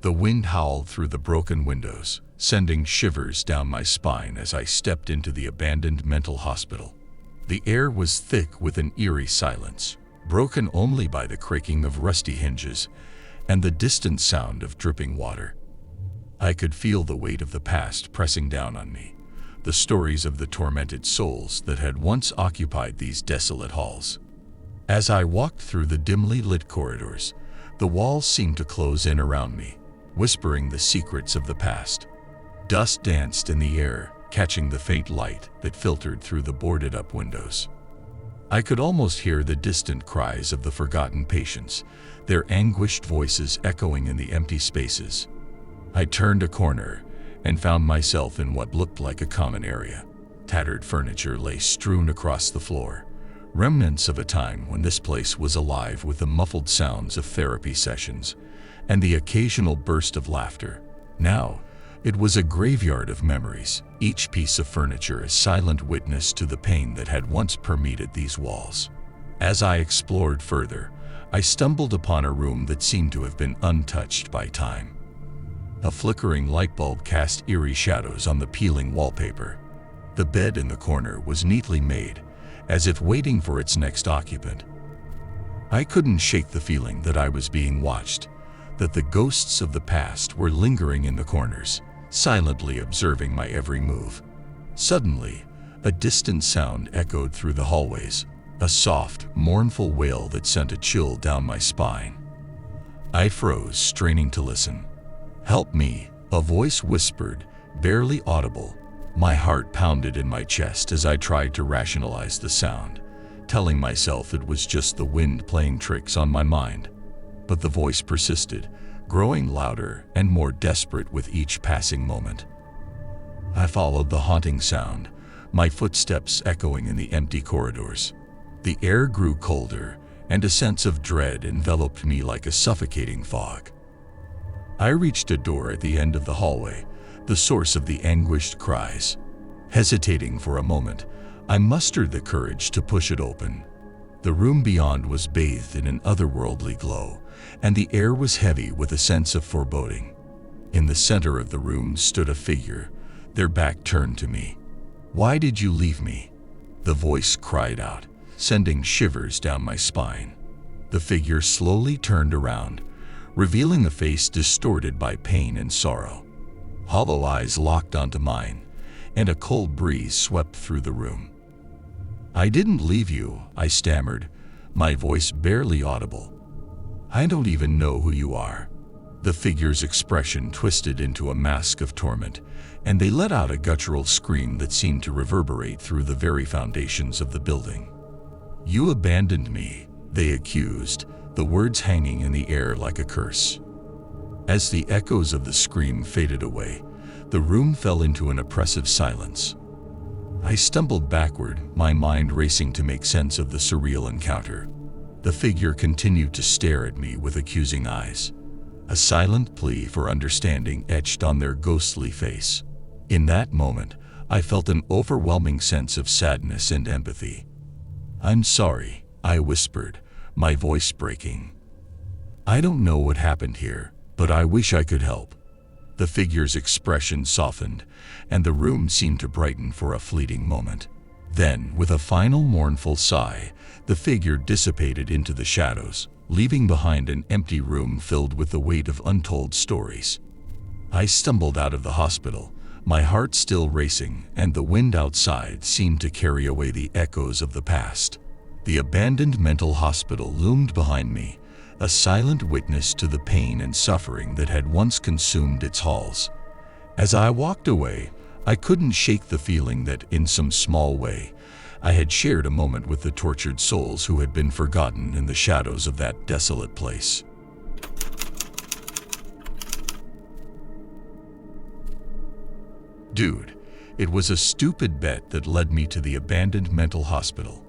The wind howled through the broken windows, sending shivers down my spine as I stepped into the abandoned mental hospital. The air was thick with an eerie silence, broken only by the creaking of rusty hinges and the distant sound of dripping water. I could feel the weight of the past pressing down on me, the stories of the tormented souls that had once occupied these desolate halls. As I walked through the dimly lit corridors, the walls seemed to close in around me, whispering the secrets of the past. Dust danced in the air, catching the faint light that filtered through the boarded-up windows. I could almost hear the distant cries of the forgotten patients, their anguished voices echoing in the empty spaces. I turned a corner and found myself in what looked like a common area. Tattered furniture lay strewn across the floor, remnants of a time when this place was alive with the muffled sounds of therapy sessions and the occasional burst of laughter. Now, it was a graveyard of memories, each piece of furniture a silent witness to the pain that had once permeated these walls. As I explored further, I stumbled upon a room that seemed to have been untouched by time. A flickering light bulb cast eerie shadows on the peeling wallpaper. The bed in the corner was neatly made, as if waiting for its next occupant. I couldn't shake the feeling that I was being watched, that the ghosts of the past were lingering in the corners, silently observing my every move. Suddenly, a distant sound echoed through the hallways, a soft, mournful wail that sent a chill down my spine. I froze, straining to listen. "Help me," a voice whispered, barely audible. My heart pounded in my chest as I tried to rationalize the sound, telling myself it was just the wind playing tricks on my mind. But the voice persisted, growing louder and more desperate with each passing moment. I followed the haunting sound, my footsteps echoing in the empty corridors. The air grew colder, and a sense of dread enveloped me like a suffocating fog. I reached a door at the end of the hallway, the source of the anguished cries. Hesitating for a moment, I mustered the courage to push it open. The room beyond was bathed in an otherworldly glow, and the air was heavy with a sense of foreboding. In the center of the room stood a figure, their back turned to me. "Why did you leave me?" the voice cried out, sending shivers down my spine. The figure slowly turned around, revealing a face distorted by pain and sorrow. Hollow eyes locked onto mine, and a cold breeze swept through the room. "I didn't leave you," I stammered, my voice barely audible. "I don't even know who you are." The figure's expression twisted into a mask of torment, and they let out a guttural scream that seemed to reverberate through the very foundations of the building. "You abandoned me," they accused, the words hanging in the air like a curse. As the echoes of the scream faded away, the room fell into an oppressive silence. I stumbled backward, my mind racing to make sense of the surreal encounter. The figure continued to stare at me with accusing eyes, a silent plea for understanding etched on their ghostly face. In that moment, I felt an overwhelming sense of sadness and empathy. "I'm sorry," I whispered, my voice breaking. "I don't know what happened here, but I wish I could help." The figure's expression softened, and the room seemed to brighten for a fleeting moment. Then, with a final mournful sigh, the figure dissipated into the shadows, leaving behind an empty room filled with the weight of untold stories. I stumbled out of the hospital, my heart still racing, and the wind outside seemed to carry away the echoes of the past. The abandoned mental hospital loomed behind me, a silent witness to the pain and suffering that had once consumed its halls. As I walked away, I couldn't shake the feeling that, in some small way, I had shared a moment with the tortured souls who had been forgotten in the shadows of that desolate place. Dude, it was a stupid bet that led me to the abandoned mental hospital.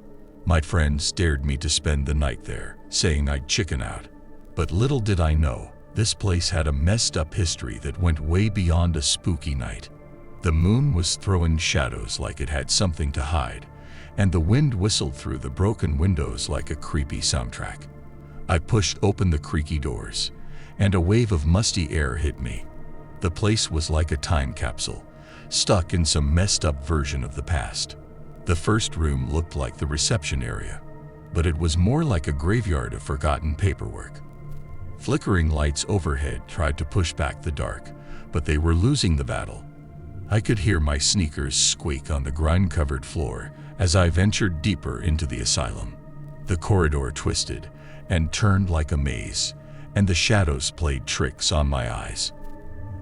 My friends dared me to spend the night there, saying I'd chicken out. But little did I know, this place had a messed up history that went way beyond a spooky night. The moon was throwing shadows like it had something to hide, and the wind whistled through the broken windows like a creepy soundtrack. I pushed open the creaky doors, and a wave of musty air hit me. The place was like a time capsule, stuck in some messed up version of the past. The first room looked like the reception area, but it was more like a graveyard of forgotten paperwork. Flickering lights overhead tried to push back the dark, but they were losing the battle. I could hear my sneakers squeak on the grime-covered floor as I ventured deeper into the asylum. The corridor twisted and turned like a maze, and the shadows played tricks on my eyes.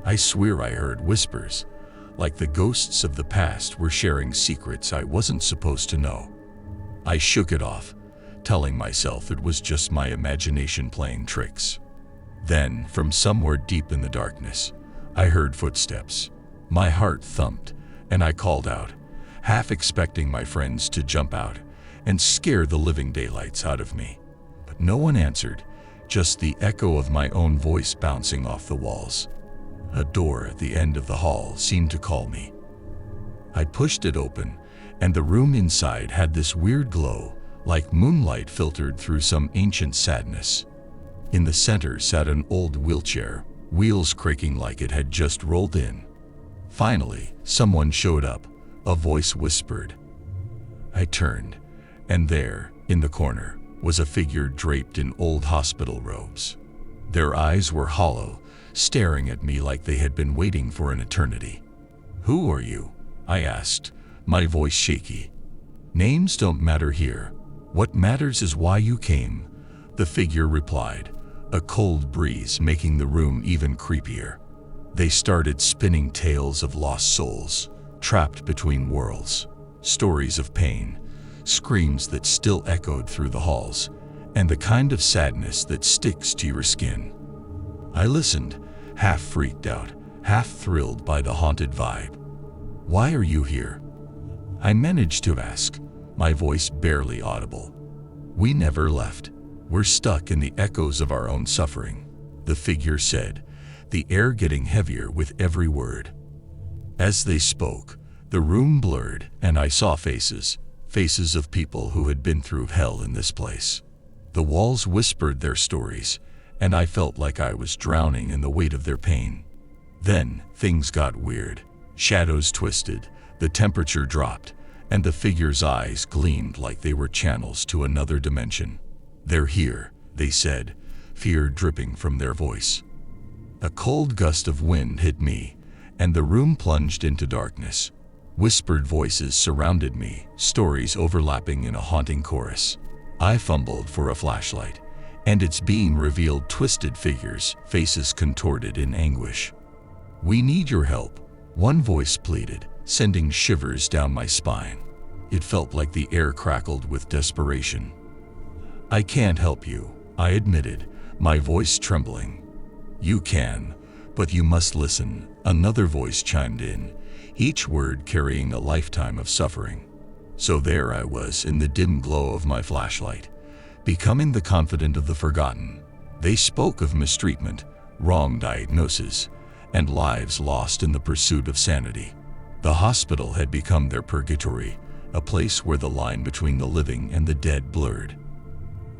I swear I heard whispers, like the ghosts of the past were sharing secrets I wasn't supposed to know. I shook it off, telling myself it was just my imagination playing tricks. Then, from somewhere deep in the darkness, I heard footsteps. My heart thumped, and I called out, half expecting my friends to jump out and scare the living daylights out of me. But no one answered, just the echo of my own voice bouncing off the walls. A door at the end of the hall seemed to call me. I pushed it open, and the room inside had this weird glow, like moonlight filtered through some ancient sadness. In the center sat an old wheelchair, wheels creaking like it had just rolled in. Finally, someone showed up. A voice whispered. I turned, and there, in the corner, was a figure draped in old hospital robes. Their eyes were hollow, staring at me like they had been waiting for an eternity. "Who are you?" I asked, my voice shaky. "Names don't matter here. What matters is why you came," the figure replied, a cold breeze making the room even creepier. They started spinning tales of lost souls, trapped between worlds, stories of pain, screams that still echoed through the halls, and the kind of sadness that sticks to your skin. I listened, half freaked out, half thrilled by the haunted vibe. "Why are you here?" I managed to ask, my voice barely audible. "We never left. We're stuck in the echoes of our own suffering," the figure said, the air getting heavier with every word. As they spoke, the room blurred, and I saw faces of people who had been through hell in this place. The walls whispered their stories, and I felt like I was drowning in the weight of their pain. Then, things got weird. Shadows twisted, the temperature dropped, and the figure's eyes gleamed like they were channels to another dimension. "They're here," they said, fear dripping from their voice. A cold gust of wind hit me, and the room plunged into darkness. Whispered voices surrounded me, stories overlapping in a haunting chorus. I fumbled for a flashlight, and its beam revealed twisted figures, faces contorted in anguish. "We need your help," one voice pleaded, sending shivers down my spine. It felt like the air crackled with desperation. "I can't help you," I admitted, my voice trembling. "You can, but you must listen," another voice chimed in, each word carrying a lifetime of suffering. So there I was in the dim glow of my flashlight, becoming the confidant of the forgotten. They spoke of mistreatment, wrong diagnosis, and lives lost in the pursuit of sanity. The hospital had become their purgatory, a place where the line between the living and the dead blurred.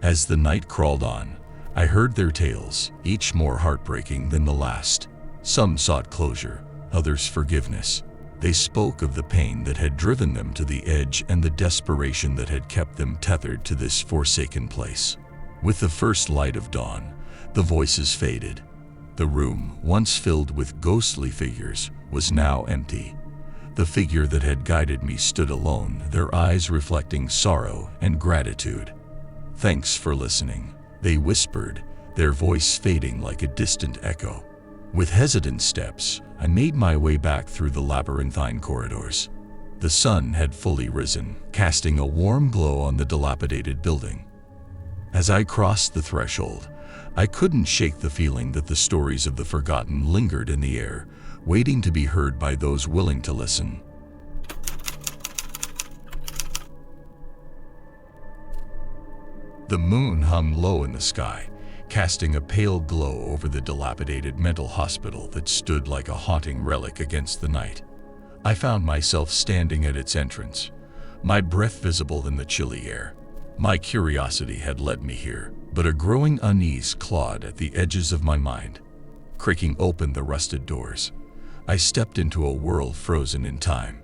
As the night crawled on, I heard their tales, each more heartbreaking than the last. Some sought closure, others forgiveness. They spoke of the pain that had driven them to the edge and the desperation that had kept them tethered to this forsaken place. With the first light of dawn, the voices faded. The room, once filled with ghostly figures, was now empty. The figure that had guided me stood alone, their eyes reflecting sorrow and gratitude. "Thanks for listening," they whispered, their voice fading like a distant echo. With hesitant steps, I made my way back through the labyrinthine corridors. The sun had fully risen, casting a warm glow on the dilapidated building. As I crossed the threshold, I couldn't shake the feeling that the stories of the forgotten lingered in the air, waiting to be heard by those willing to listen. The moon hung low in the sky, casting a pale glow over the dilapidated mental hospital that stood like a haunting relic against the night. I found myself standing at its entrance, my breath visible in the chilly air. My curiosity had led me here, but a growing unease clawed at the edges of my mind. Creaking open the rusted doors, I stepped into a world frozen in time.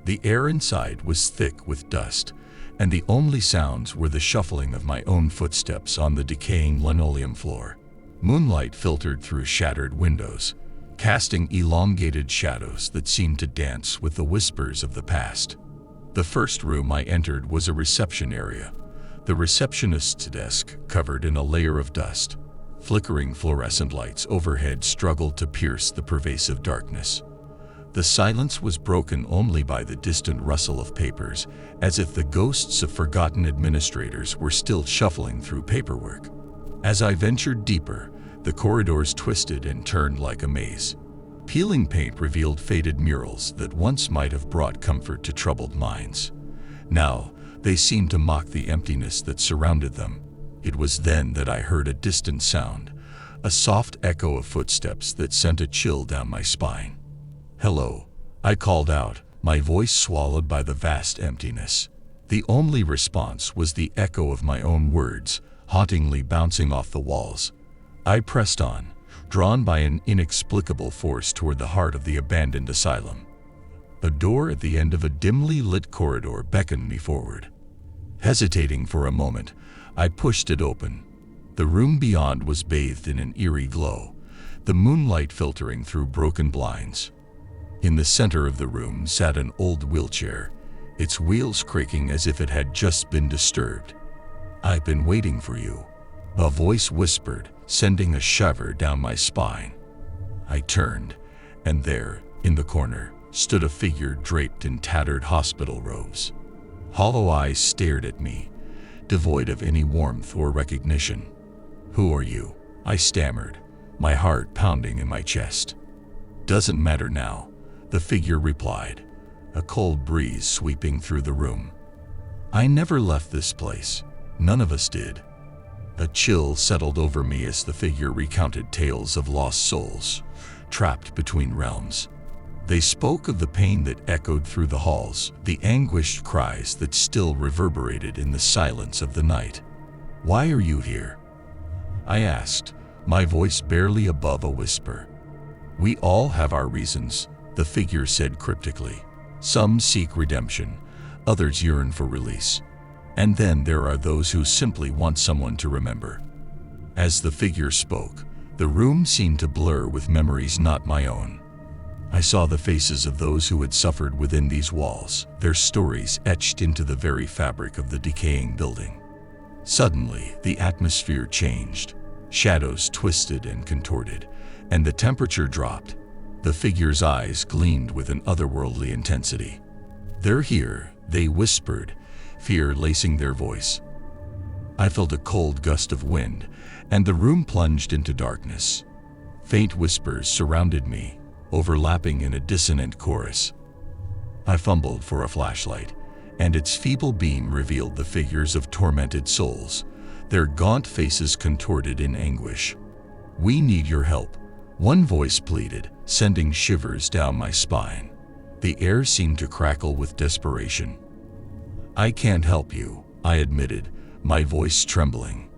The air inside was thick with dust, and the only sounds were the shuffling of my own footsteps on the decaying linoleum floor. Moonlight filtered through shattered windows, casting elongated shadows that seemed to dance with the whispers of the past. The first room I entered was a reception area, the receptionist's desk covered in a layer of dust. Flickering fluorescent lights overhead struggled to pierce the pervasive darkness. The silence was broken only by the distant rustle of papers, as if the ghosts of forgotten administrators were still shuffling through paperwork. As I ventured deeper, the corridors twisted and turned like a maze. Peeling paint revealed faded murals that once might have brought comfort to troubled minds. Now, they seemed to mock the emptiness that surrounded them. It was then that I heard a distant sound, a soft echo of footsteps that sent a chill down my spine. "Hello," I called out, my voice swallowed by the vast emptiness. The only response was the echo of my own words, hauntingly bouncing off the walls. I pressed on, drawn by an inexplicable force toward the heart of the abandoned asylum. A door at the end of a dimly lit corridor beckoned me forward. Hesitating for a moment, I pushed it open. The room beyond was bathed in an eerie glow, the moonlight filtering through broken blinds. In the center of the room sat an old wheelchair, its wheels creaking as if it had just been disturbed. "I've been waiting for you," a voice whispered, sending a shiver down my spine. I turned, and there, in the corner, stood a figure draped in tattered hospital robes. Hollow eyes stared at me, devoid of any warmth or recognition. "Who are you?" I stammered, my heart pounding in my chest. "Doesn't matter now," the figure replied, a cold breeze sweeping through the room. "I never left this place. None of us did." A chill settled over me as the figure recounted tales of lost souls, trapped between realms. They spoke of the pain that echoed through the halls, the anguished cries that still reverberated in the silence of the night. "Why are you here?" I asked, my voice barely above a whisper. "We all have our reasons," the figure said cryptically. "Some seek redemption, others yearn for release. And then there are those who simply want someone to remember." As the figure spoke, the room seemed to blur with memories not my own. I saw the faces of those who had suffered within these walls, their stories etched into the very fabric of the decaying building. Suddenly, the atmosphere changed. Shadows twisted and contorted, and the temperature dropped. The figure's eyes gleamed with an otherworldly intensity. "They're here," they whispered, fear lacing their voice. I felt a cold gust of wind, and the room plunged into darkness. Faint whispers surrounded me, overlapping in a dissonant chorus. I fumbled for a flashlight, and its feeble beam revealed the figures of tormented souls, their gaunt faces contorted in anguish. "We need your help," one voice pleaded, sending shivers down my spine. The air seemed to crackle with desperation. "I can't help you," I admitted, my voice trembling.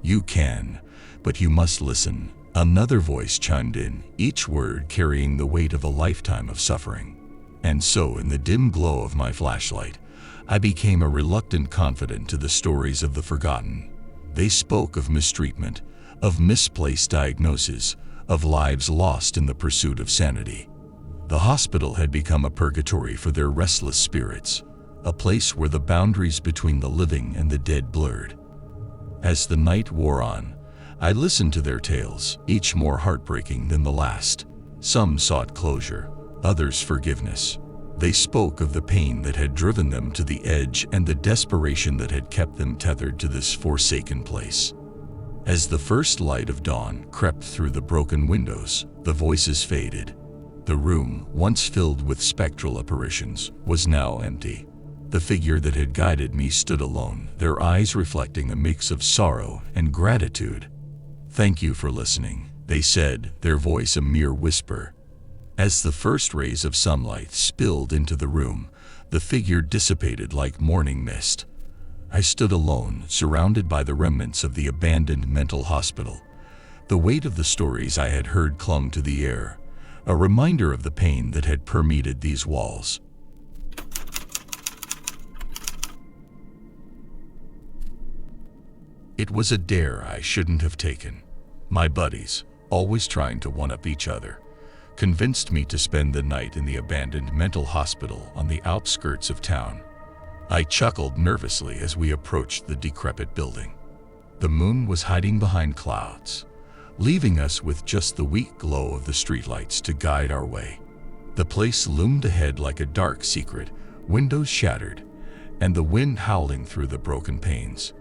"You can, but you must listen," another voice chimed in, each word carrying the weight of a lifetime of suffering. And so, in the dim glow of my flashlight, I became a reluctant confidant to the stories of the forgotten. They spoke of mistreatment, of misplaced diagnoses, of lives lost in the pursuit of sanity. The hospital had become a purgatory for their restless spirits, a place where the boundaries between the living and the dead blurred. As the night wore on, I listened to their tales, each more heartbreaking than the last. Some sought closure, others forgiveness. They spoke of the pain that had driven them to the edge and the desperation that had kept them tethered to this forsaken place. As the first light of dawn crept through the broken windows, the voices faded. The room, once filled with spectral apparitions, was now empty. The figure that had guided me stood alone, their eyes reflecting a mix of sorrow and gratitude. "Thank you for listening," they said, their voice a mere whisper. As the first rays of sunlight spilled into the room, the figure dissipated like morning mist. I stood alone, surrounded by the remnants of the abandoned mental hospital. The weight of the stories I had heard clung to the air, a reminder of the pain that had permeated these walls. It was a dare I shouldn't have taken. My buddies, always trying to one-up each other, convinced me to spend the night in the abandoned mental hospital on the outskirts of town. I chuckled nervously as we approached the decrepit building. The moon was hiding behind clouds, leaving us with just the weak glow of the streetlights to guide our way. The place loomed ahead like a dark secret, windows shattered, and the wind howling through the broken panes.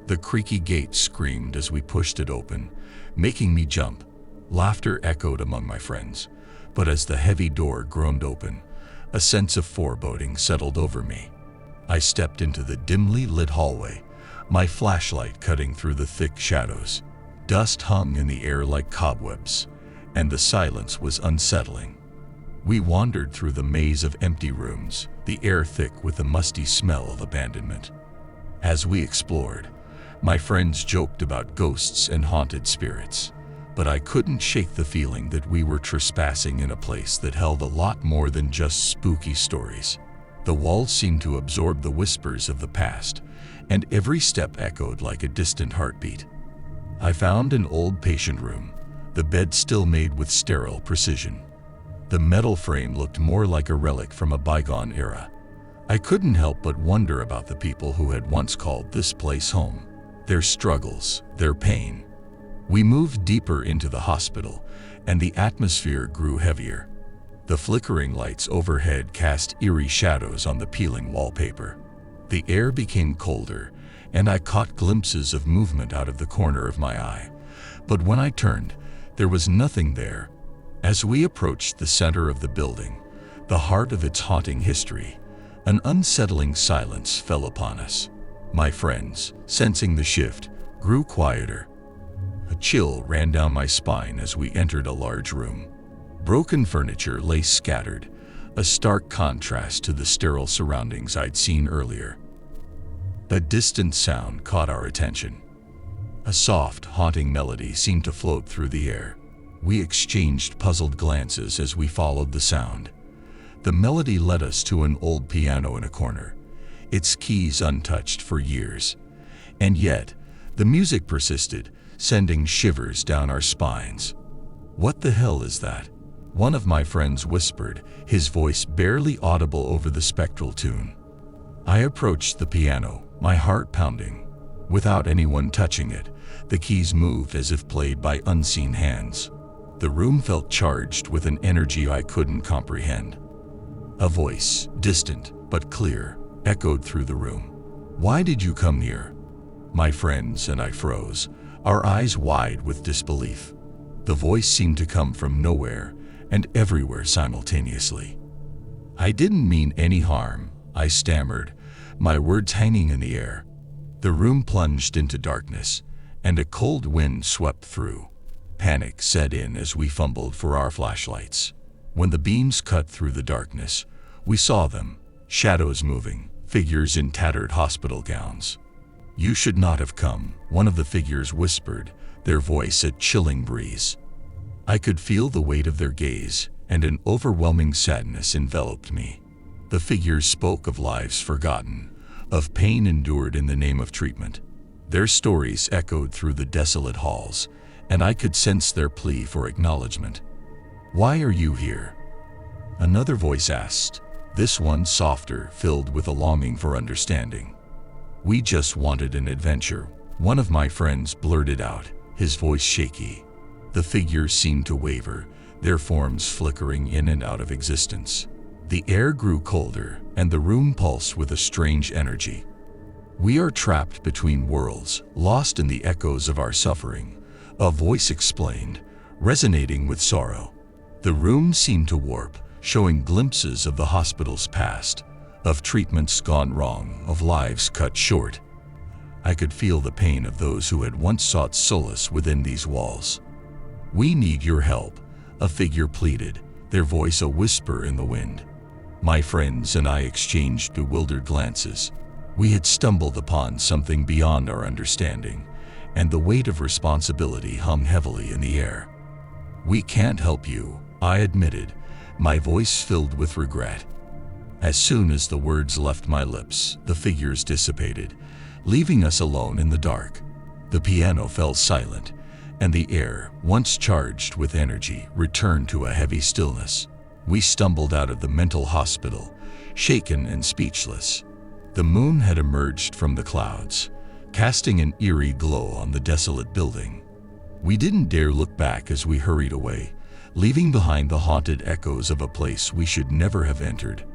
The creaky gate screamed as we pushed it open, making me jump. Laughter echoed among my friends, but as the heavy door groaned open, a sense of foreboding settled over me. I stepped into the dimly lit hallway, my flashlight cutting through the thick shadows. Dust hung in the air like cobwebs, and the silence was unsettling. We wandered through the maze of empty rooms, the air thick with the musty smell of abandonment. As we explored, my friends joked about ghosts and haunted spirits, but I couldn't shake the feeling that we were trespassing in a place that held a lot more than just spooky stories. The walls seemed to absorb the whispers of the past, and every step echoed like a distant heartbeat. I found an old patient room, the bed still made with sterile precision. The metal frame looked more like a relic from a bygone era. I couldn't help but wonder about the people who had once called this place home, their struggles, their pain. We moved deeper into the hospital, and the atmosphere grew heavier. The flickering lights overhead cast eerie shadows on the peeling wallpaper. The air became colder, and I caught glimpses of movement out of the corner of my eye. But when I turned, there was nothing there. As we approached the center of the building, the heart of its haunting history, an unsettling silence fell upon us. My friends, sensing the shift, grew quieter. A chill ran down my spine as we entered a large room. Broken furniture lay scattered, a stark contrast to the sterile surroundings I'd seen earlier. A distant sound caught our attention. A soft, haunting melody seemed to float through the air. We exchanged puzzled glances as we followed the sound. The melody led us to an old piano in a corner, its keys untouched for years. And yet, the music persisted, sending shivers down our spines. "What the hell is that?" one of my friends whispered, his voice barely audible over the spectral tune. I approached the piano, my heart pounding. Without anyone touching it, the keys moved as if played by unseen hands. The room felt charged with an energy I couldn't comprehend. A voice, distant but clear, echoed through the room. "Why did you come here?" My friends and I froze, our eyes wide with disbelief. The voice seemed to come from nowhere and everywhere simultaneously. "I didn't mean any harm," I stammered, my words hanging in the air. The room plunged into darkness, and a cold wind swept through. Panic set in as we fumbled for our flashlights. When the beams cut through the darkness, we saw them, shadows moving, figures in tattered hospital gowns. "You should not have come," one of the figures whispered, their voice a chilling breeze. I could feel the weight of their gaze, and an overwhelming sadness enveloped me. The figures spoke of lives forgotten, of pain endured in the name of treatment. Their stories echoed through the desolate halls, and I could sense their plea for acknowledgement. "Why are you here?" another voice asked, this one softer, filled with a longing for understanding. "We just wanted an adventure," one of my friends blurted out, his voice shaky. The figures seemed to waver, their forms flickering in and out of existence. The air grew colder, and the room pulsed with a strange energy. "We are trapped between worlds, lost in the echoes of our suffering," a voice explained, resonating with sorrow. The room seemed to warp, showing glimpses of the hospital's past, of treatments gone wrong, of lives cut short. I could feel the pain of those who had once sought solace within these walls. "We need your help," a figure pleaded, their voice a whisper in the wind. My friends and I exchanged bewildered glances. We had stumbled upon something beyond our understanding, and the weight of responsibility hung heavily in the air. "We can't help you," I admitted, my voice filled with regret. As soon as the words left my lips, the figures dissipated, leaving us alone in the dark. The piano fell silent, and the air, once charged with energy, returned to a heavy stillness. We stumbled out of the mental hospital, shaken and speechless. The moon had emerged from the clouds, casting an eerie glow on the desolate building. We didn't dare look back as we hurried away, leaving behind the haunted echoes of a place we should never have entered.